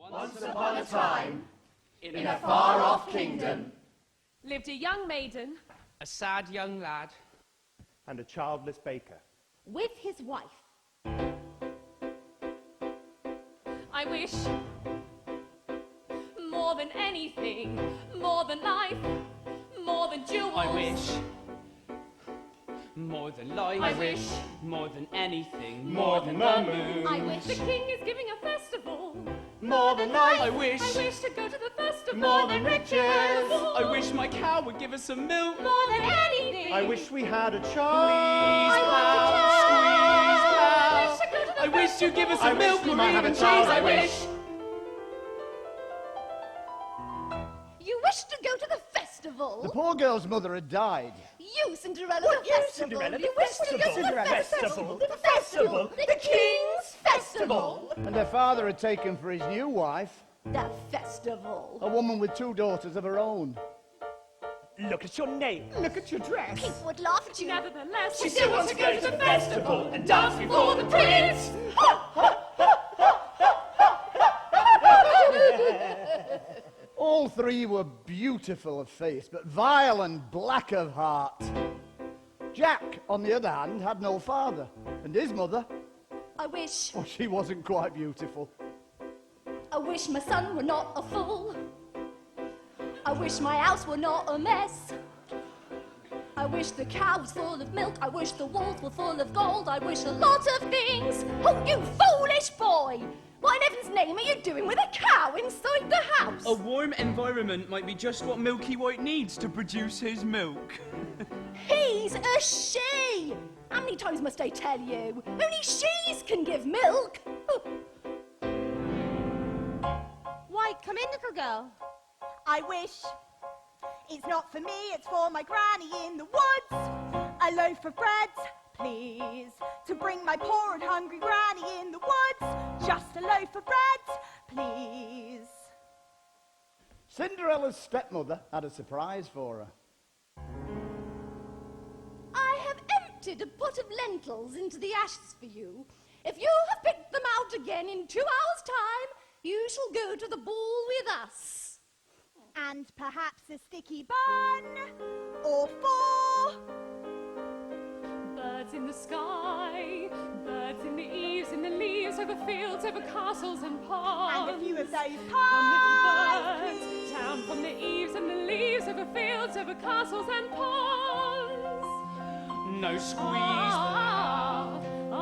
Once upon a time, in a far-off kingdom, lived a young maiden, a sad young lad, and a childless baker. With his wife. I wish, more than anything, more than life, more than jewels. I wish, more than life. I wish, more than anything, more than the moon. I wish. the king is giving a festival. More than life. I wish, I wish to go to the festival. More than riches. I wish my cow would give us some milk. More than anything. I wish we had a Please, child. pal, squeeze, I wish to go to the I wish you'd give us I some wish milk we or might have even a cheese. child, I I wish. wish. You wish to go to the festival? The poor girl's mother had died. You, Cinderella, What, the you, festival. Cinderella, the You wish to go to the festival. festival. The festival. The King's festival. And her father had taken for his new wife The festival. a woman with 2 daughters of her own. Look at your name. Look at your dress. People would laugh at you. Nevertheless, She still wants to go to the festival and dance before the prince. All 3 were beautiful of face, but vile and black of heart. Jack, on the other hand, had no father, and his mother, I wish. well, she wasn't quite beautiful. I wish my son were not a fool. I wish my house were not a mess. I wish the cow was full of milk. I wish the walls were full of gold. I wish a lot of things. Oh, you foolish boy! What in heaven's name are you doing with a cow inside the house? A warm environment might be just what Milky White needs to produce his milk. He's a she! How many times must I tell you? Only she's can give milk. Why, come in, little girl. I wish. It's not for me, it's for my granny in the woods. A loaf of bread, please, to bring my poor and hungry granny in the woods. Just a loaf of bread, please. Cinderella's stepmother had a surprise for her. I have emptied a pot of lentils into the ashes for you. If you have picked them out again in 2 hours' time, you shall go to the ball with us. And perhaps a sticky bun, or 4. birds in the sky, birds in the eaves, in the leaves, over fields, over castles and ponds. And a few of those Come, little pies, birds, please. down from the eaves and the leaves, over fields, over castles and ponds. No squeeze there. Ah, ah,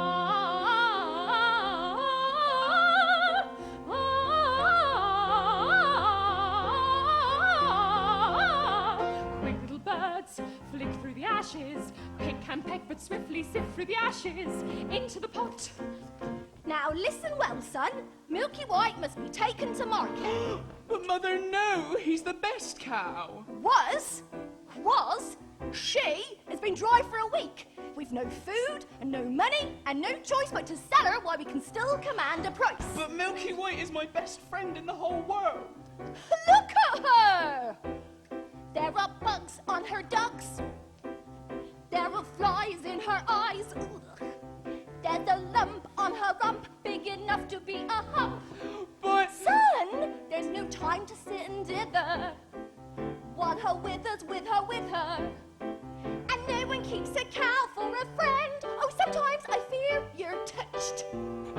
ah. Quick little birds, flick through the ashes, pick and peck, but swiftly sift through the ashes into the pot. Now listen well, son. Milky White must be taken to market. But Mother, no, he's the best cow. Was? She has been dry for a week. We've no food and no money and no choice but to sell her while we can still command a price. But Milky White is my best friend in the whole world. Look at her! There are bugs on her ducks. There are flies in her eyes. Ugh. There's a lump on her rump, big enough to be a hump. But Son, there's no time to sit and dither. Want her with us, with her, with her. And no one keeps a cow for a friend. Oh, sometimes I fear you're touched.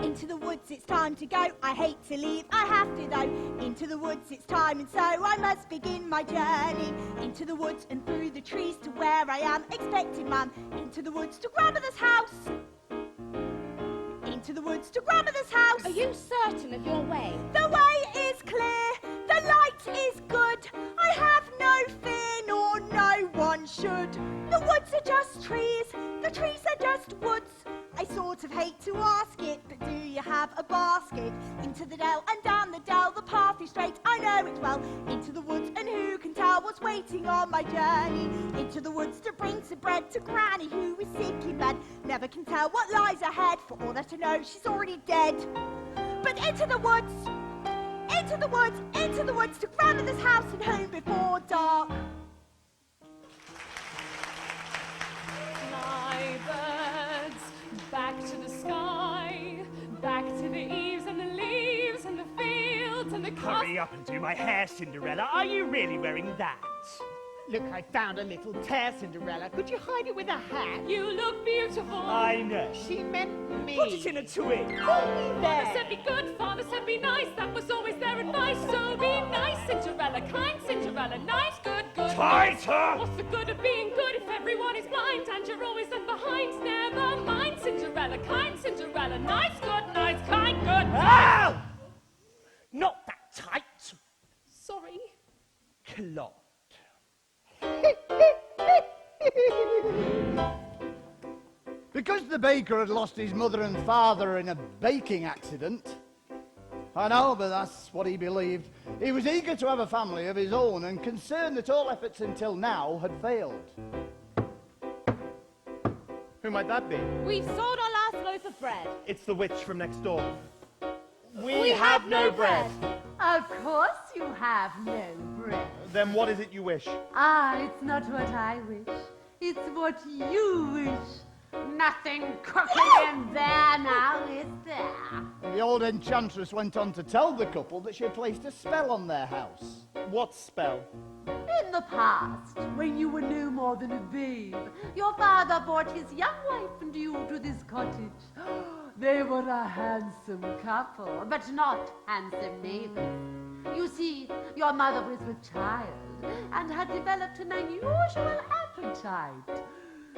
Into the woods, it's time to go. I hate to leave, I have to though. Into the woods, it's time, and so I must begin my journey. Into the woods and through the trees to where I am expected, Mum. Into the woods to grandmother's house. Into the woods to grandmother's house. Are you certain of your way? The way is clear, the light is good. I have no fear, nor no one should. The woods are just trees, the trees are just woods. I sort of hate to ask it, but do you have a basket? Into the dell and down the dell, the path is straight, I know it well. Into the woods, and who can tell what's waiting on my journey? Into the woods to bring some bread to Granny, who is sick in bed. Never can tell what lies ahead, for all that I know, she's already dead. But into the woods, into the woods, into the woods, to grandmother's house and home before dark. Fly, birds, back to the sky, back to the eaves and the leaves and the fields and Hurry up and do my hair, Cinderella. Are you really wearing that? Look, I found a little tear, Cinderella. Could you hide it with a hat? You look beautiful. I know. She meant me. Put it in a twig. Father said be good, father said be nice. That was always their advice. So be nice, Cinderella, kind Cinderella, nice, good, good. Tighter! What's the good of being good if everyone is blind and you're always left behind? Never mind, Cinderella, kind Cinderella, nice, good, nice, kind, good. Ow! Not that tight. Sorry. Clot. Because the baker had lost his mother and father in a baking accident. I know, but that's what he believed. He was eager to have a family of his own and concerned that all efforts until now had failed. Who might that be? We've sold our last loaf of bread. It's the witch from next door. We have no bread. Of course you have no bread. Then what is it you wish? Ah, it's not what I wish. It's what you wish. Nothing cooking in there now, is there? The old enchantress went on to tell the couple that she had placed a spell on their house. What spell? In the past, when you were no more than a babe, your father brought his young wife and you to this cottage. They were a handsome couple, but not handsome neighbors. You see, your mother was with child and had developed an unusual appetite.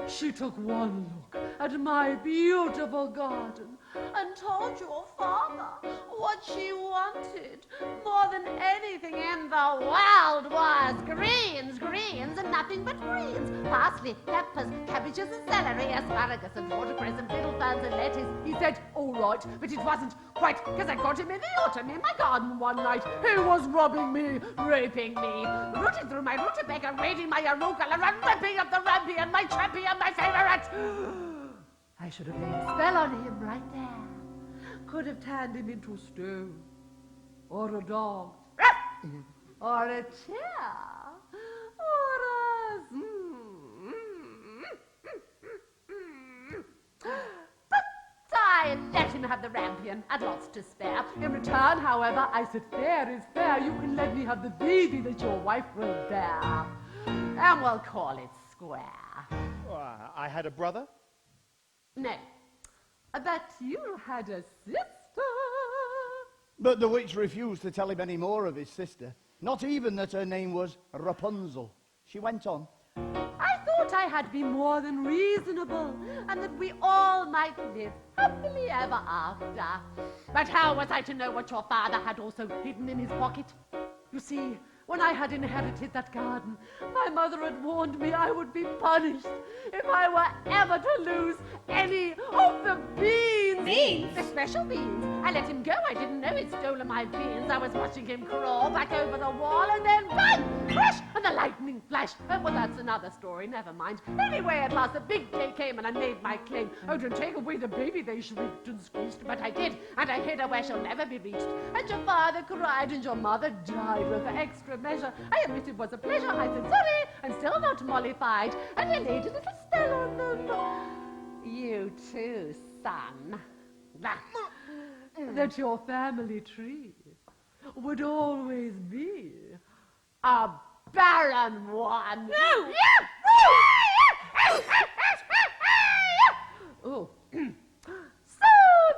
She took one look at my beautiful garden and told your father what she wanted more than anything in the world was greens, greens, and nothing but greens. Parsley, peppers, cabbages and celery, asparagus and watercress and fiddle ferns and lettuce. He said, all right, but it wasn't quite, because I got him in the autumn in my garden one night. He was robbing me, raping me, rooting through my rutabaga, raiding my arugula, and ripping up the rampion, my champion, my favourite. I should have laid a spell on him right there. Could have turned him into stone, or a dog, or a chair, or a... But I let him have the rampion and lots to spare. In return, however, I said, fair is fair. You can let me have the baby that your wife will bear. And we'll call it square. I had a brother. No, but you had a sister. But the witch refused to tell him any more of his sister, not even that her name was Rapunzel. She went on. I thought I had been more than reasonable, and that we all might live happily ever after. But how was I to know what your father had also hidden in his pocket? You see, when I had inherited that garden, my mother had warned me I would be punished if I were ever to lose any of the beans. Beans? The special beans. I let him go. I didn't know he'd stolen my beans. I was watching him crawl back over the wall, and then bang! Crash! And the lightning flash. Oh, well, that's another story. Never mind. Anyway, at last the big day came, and I made my claim. Oh, don't take away the baby, they shrieked and squeezed. But I did, and I hid her where she'll never be reached. And your father cried, and your mother died with the extra measure. I admit it was a pleasure. I said sorry, and still not mollified. And I laid a little spell on them. You too, son. That your family tree would always be a barren one. No! Oh. So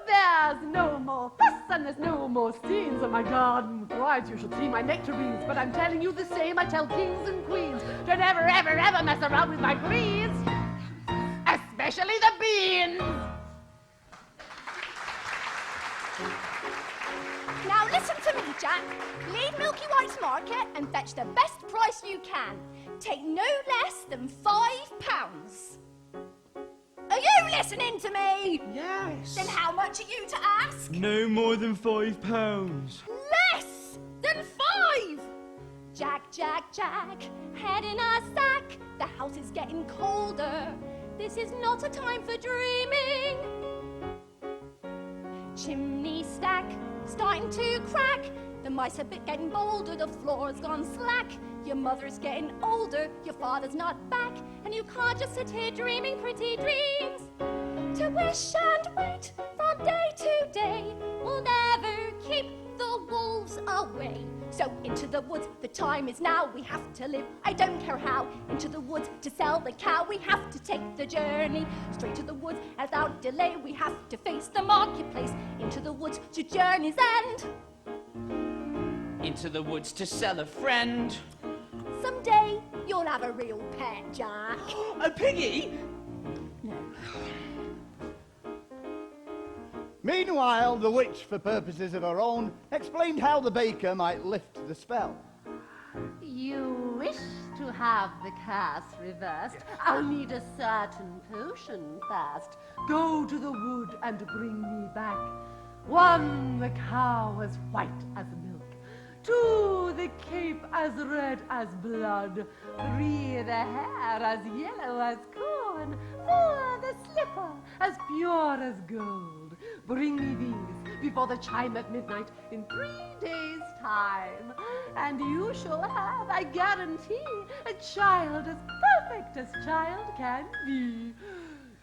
there's no more fuss and there's no more scenes in my garden. Right, you should see my nectarines, but I'm telling you the same I tell kings and queens. Don't ever, ever, ever mess around with my greens, especially the beans. Now listen to me, Jack. Leave Milky White's market and fetch the best price you can. Take no less than £5. Are you listening to me? Yes. Then how much are you to ask? No more than £5. Less than 5! Jack, Jack, Jack, head in a sack. The house is getting colder. This is not a time for dreaming. Chimney stack, starting to crack. The mice are getting bolder, the floor's gone slack. Your mother's getting older, your father's not back. And you can't just sit here dreaming pretty dreams. To wish and wait from day to day will never keep the wolves away. So into the woods, the time is now, we have to live, I don't care how. Into the woods to sell the cow, we have to take the journey. Straight to the woods, without delay, we have to face the marketplace. Into the woods to journey's end. Into the woods to sell a friend. Someday, you'll have a real pet, Jack. A piggy? No. Meanwhile, the witch, for purposes of her own, explained how the baker might lift the spell. You wish to have the curse reversed? I'll need a certain potion first. Go to the wood and bring me back 1, the cow as white as milk. 2, the cape as red as blood. 3, the hair as yellow as corn. 4, the slipper as pure as gold. Bring me these before the chime of midnight in 3 days' time, and you shall have, I guarantee, a child as perfect as child can be.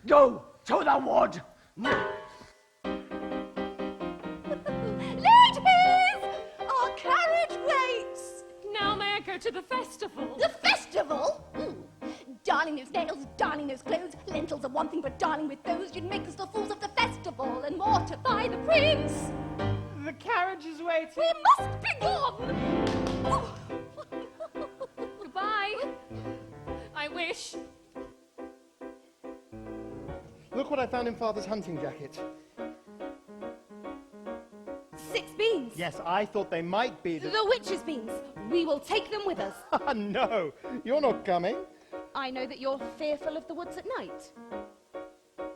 Go to the wood! Ladies! Our carriage waits! Now may I go to the festival? The festival? Darning those nails, darning those clothes. Lentils are one thing, but darling with those, you'd make us the fools of the festival and mortify the prince. The carriage is waiting. We must be gone! Goodbye. I wish. Look what I found in Father's hunting jacket. 6 beans. Yes, I thought they might be The witch's beans. We will take them with us. No, you're not coming. I know that you're fearful of the woods at night.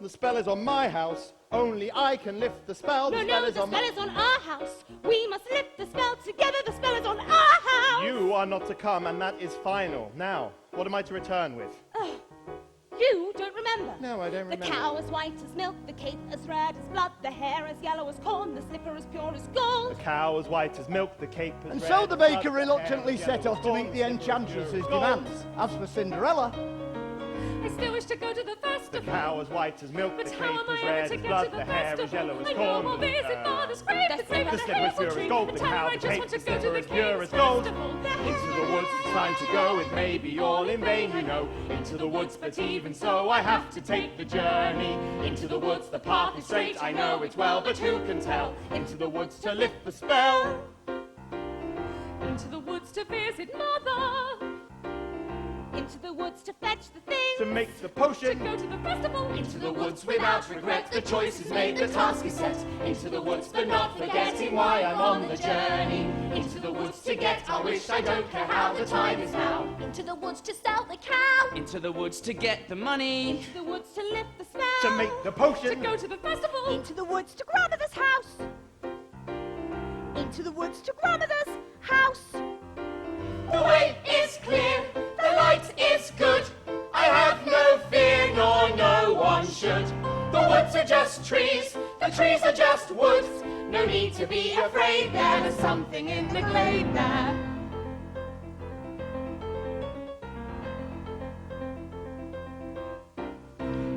The spell is on my house. Only I can lift the spell. No, the spell is on our house. We must lift the spell together. The spell is on our house. You are not to come, and that is final. Now, what am I to return with? You don't remember. No, I don't remember. The cow as white as milk, the cape as red as blood, the hair as yellow as corn, the slipper as pure as gold. The cow as white as milk, the cape as And red so the as blood, baker reluctantly hair as set yellow off as to corn, meet the slipper as enchantress's pure as gold. demands. As for Cinderella, I still wish to go to the The festival. cow as white as milk, But the how cape am I as ever red to as get blood, to the the hair as festival? yellow as I know corn. I'll visit Father's grave, the same The as a slipper is hazel pure as tree, gold, and the tell cow, her I the just cape, want to the go to slipper the is pure King's as gold. festival. Into the woods, it's time to go. It may be all in vain, you know. Into the woods, but even so, I have to take the journey. Into the woods, the path is straight, I know it well, but who can tell? Into the woods to lift the spell. Into the woods to visit Mother. Into the woods to fetch the things. To make the To potion. go to the festival. Into the woods without regret, the choice is made, the task is set. Into the woods, but not forgetting why I'm on the journey. Into the woods to get our wish, I don't care how, the time is now. Into the woods to sell the cow. Into the woods to get the money. Into the woods to lift the spell. To make the To potion. go to the festival. Into the woods to grandmother's house. Into the woods to grandmother's house. The way is clear, the light is good. I have no fear, nor no one should. The woods are just trees, the trees are just woods. No need to be afraid, there's something in the glade there.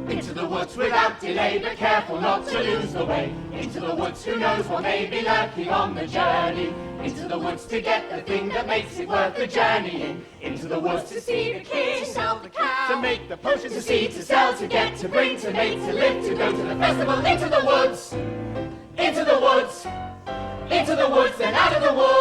Into the woods without delay, but careful not to lose the way. Into the woods, who knows what may be lurking on the journey. Into the woods to get the thing that makes it worth the journeying. Into the woods to see the king, to sell the cow, To make the potion. to see, to sell, to get, to bring, to make, to live, to go to the festival. Into the woods, into the woods, into the woods, then out of the woods.